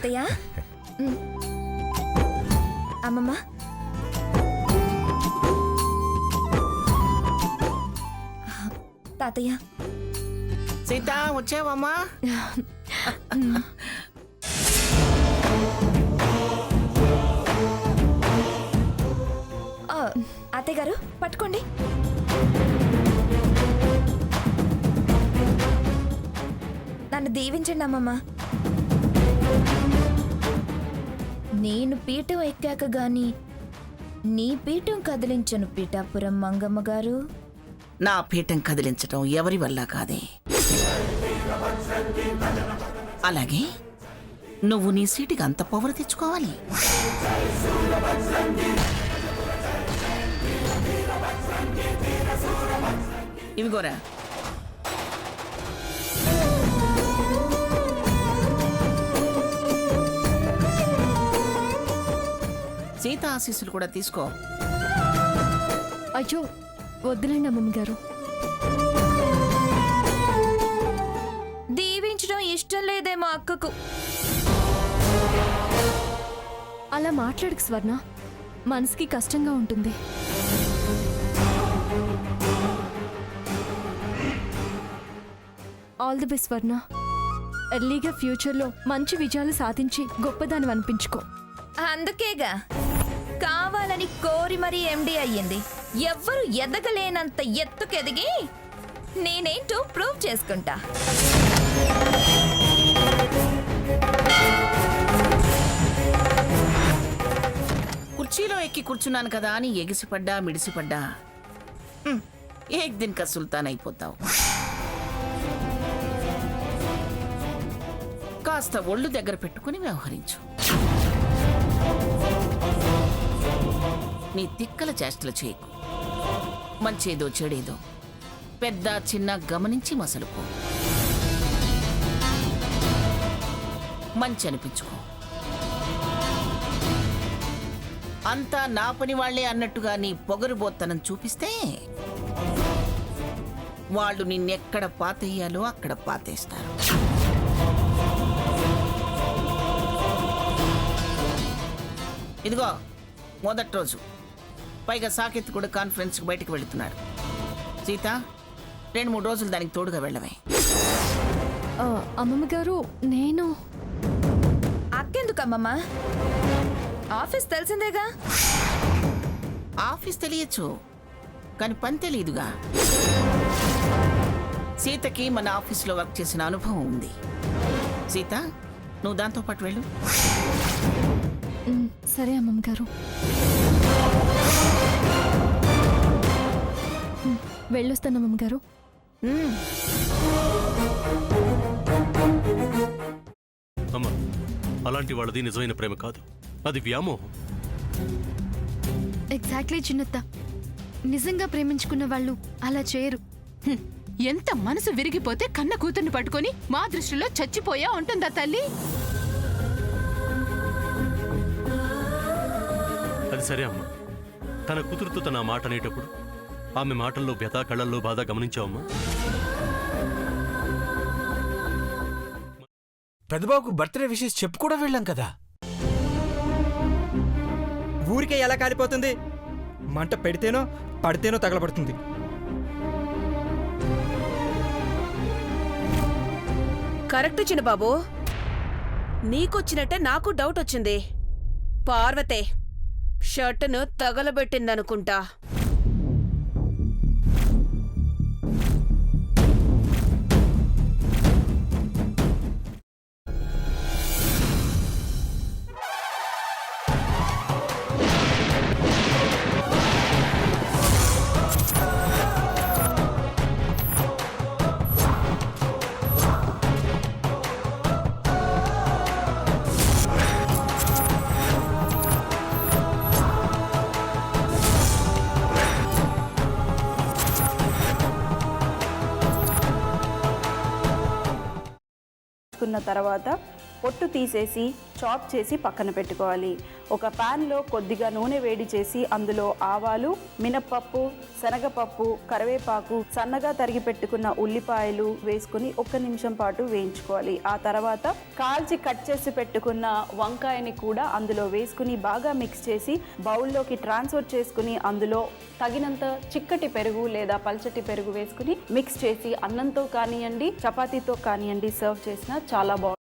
తాతయ్య. అమ్మమ్మ, తాతయ్య. సీత వచ్చావమ్మా? అత్తయ్య గారు పట్టుకోండి. నన్ను దీవించండి అమ్మమ్మ. నేను పీఠం ఎక్కాక గాని నీ పీఠం కదిలించను పీఠాపురం మంగమ్మ గారు. నా పీఠం కదిలించటం ఎవరి వల్ల కాదే. అలాగే నువ్వు నీ సీటుకి అంత పవర్ తెచ్చుకోవాలి. ఇవిగోరా. సీత ఆశీస్సులు కూడా తీసుకో. అయ్యో వద్దులేండి అమ్మమ్మ గారు. దీవించడం ఇష్టం లేదేమో అక్కకు. అలా మాట్లాడకు స్వర్ణ, మనసుకి కష్టంగా ఉంటుంది. ఆల్ ది బెస్ట్ స్వర్ణ. ఎర్లీగా ఫ్యూచర్లో మంచి విజయాలు సాధించి గొప్పదాన్ని అనిపించుకో. అందుకేగా కావాలని కోరి మరీ ఎండి అయ్యింది. ఎవ్వరు ఎదగలేనంత ఎత్తుకెదిగి నేనేంటో ప్రూవ్ చేసుకుంటా. కుర్చీలో ఎక్కి కూర్చున్నాను కదా అని ఎగిసిపడ్డా మిడిసిపడ్డా ఏక్ దిన్ కా సుల్తాన్ అయిపోతావు. కాస్త ఒళ్ళు దగ్గర పెట్టుకుని వ్యవహరించు. నీ తిక్కల చేష్టలు చేయకు. మంచేదో చెడేదో పెద్ద చిన్న గమనించి మసలుకో. మంచి అనిపించుకో. అంతా నా పని వాళ్లే అన్నట్టుగా నీ పొగరుబోత్తనం చూపిస్తే వాళ్ళు నిన్నెక్కడ పాతేయాలో అక్కడ పాతేస్తారు. ఇదిగో మొదటి రోజు, పైగా సాకేత్ కూడా కాన్ఫరెన్స్కి బయటకు వెళుతున్నాడు. సీత 2-3 రోజులు దానికి తోడుగా వెళ్ళవే. అమ్మమ్మ గారు నేను అక్కెందుకమ్మమ్మ? ఆఫీస్ తెలిసిందేగా. ఆఫీస్ తెలియచ్చు, కానీ పని తెలియదుగా. సీతకి మన ఆఫీస్లో వర్క్ చేసిన అనుభవం ఉంది. సీత, నువ్వు దాంతో పాటు వెళ్ళు. సరే అమ్మమ్మ గారు. వెళ్ళొస్తాను అమ్మమ్మ గారు. అమ్మ, అలాంటి వాళ్ళది నిజమైన ప్రేమ కాదు, అది వ్యామోహం. ఎగ్జాక్ట్లీ చిన్నత్త. నిజంగా ప్రేమించుకున్న వాళ్ళు అలా చేయరు. ఎంత మనసు విరిగిపోతే కన్న కూతుర్ని పట్టుకొని మా దృష్టిలో చచ్చిపోయా ఉంటుందా తల్లి? అది సరే అమ్మా, తన కూతురుతో తన మాట అనేటప్పుడు ఆమె మాటల్లో వ్యథ, కళ్ళల్లో బాధ గమనించావమ్మా? పెద్దబాబుకు బర్త్డే విషెస్ చెప్పు కూడా వెళ్ళాం కదా. ఊరికే ఎలా కాలిపోతుంది? మంట పెడితేనో పడితేనో తగలబడుతుంది. కరెక్ట్ చిన్నబాబు, నీకొచ్చినట్టే నాకు డౌట్ వచ్చింది. పార్వతే షర్టును తగలబెట్టిందనుకుంటా. తర్వాత పొట్టు తీసేసి చాప్ చేసి పక్కన పెట్టుకోవాలి. ఒక పాన్లో కొద్దిగా నూనె వేడి చేసి అందులో ఆవాలు, మినప్పప్పు, శనగపప్పు, కరివేపాకు, సన్నగా తరిగి పెట్టుకున్న ఉల్లిపాయలు వేసుకుని 1 నిమిషం పాటు వేయించుకోవాలి. ఆ తర్వాత కాల్చి కట్ చేసి పెట్టుకున్న వంకాయని కూడా అందులో వేసుకుని బాగా మిక్స్ చేసి బౌల్లోకి ట్రాన్స్ఫర్ చేసుకుని అందులో తగినంత చిక్కటి పెరుగు లేదా పల్చటి పెరుగు వేసుకుని మిక్స్ చేసి అన్నంతో కానివ్వండి, చపాతీతో కానివ్వండి సర్వ్ చేసినా చాలా బాగుంటుంది.